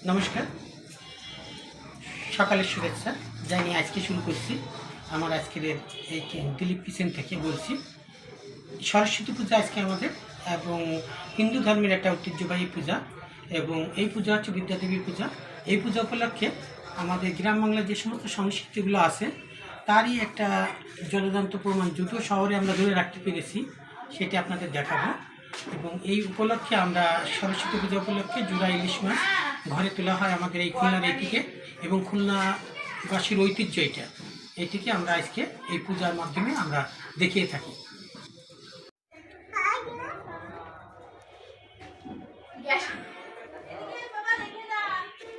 নমস্কার, সকালের শুভেচ্ছা জানিয়ে আজকে শুরু করছি। আমার আজকের এই দিলীপ কিচেন থেকে বলছি। সরস্বতী পূজা আজকে আমাদের, এবং হিন্দু ধর্মের একটা ঐতিহ্যবাহী পূজা, এবং এই পূজা হচ্ছে বিদ্যাদেবীর পূজা। এই পূজা উপলক্ষে আমাদের গ্রাম বাংলার যে সমস্ত সংস্কৃতিগুলো আছে তারই একটা জ্বলন্ত প্রমাণ যদিও শহরে আমরা ধরে রাখতে পেরেছি, সেটি আপনাদের দেখাবো। এবং এই উপলক্ষে আমরা সরস্বতী পূজা উপলক্ষে জোড়া ইলিশ মাছ ঘরে তোলা হয় আমাদের এই খুলনার এইটিকে, এবং খুলনাবাসীর ঐতিহ্য এইটিকে আমরা আজকে এই পূজার মাধ্যমে আমরা দেখিয়ে থাকি।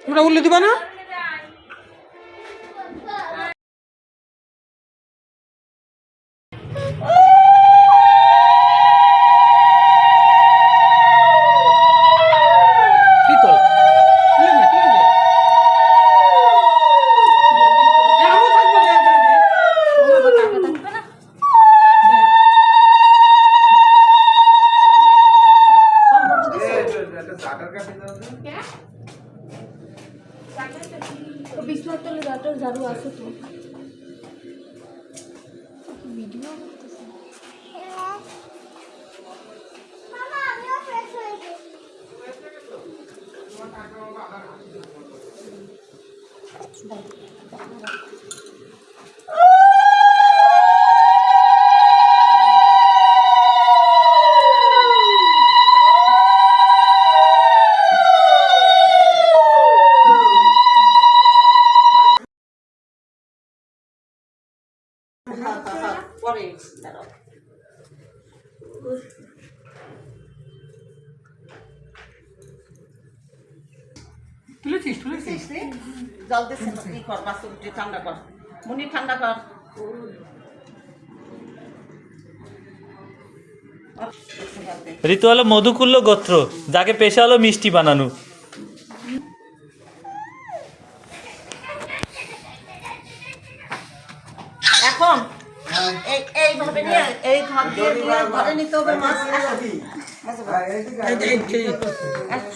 তোমরা বললে দিবা না? ঝাড়ু আছে তো ভিডিও করতেছে। পরে দাঁড়াও তুলেছিস জল দিচ্ছে না, কি কর বাসন ঠান্ডা কর, মুনি ঠান্ডা কর। ঋতু হলো মধুকুল্ল গোত্র, যাকে পেশা হলো মিষ্টি বানানো। এখন এইভাবে নিয়ে এই ঘর দিয়ে ঘরে নিতে হবে মাছ।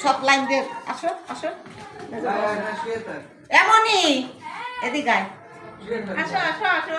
সব লাইন দিয়ে আসো আসো, এমনই এদিকে আসো আসো আসো।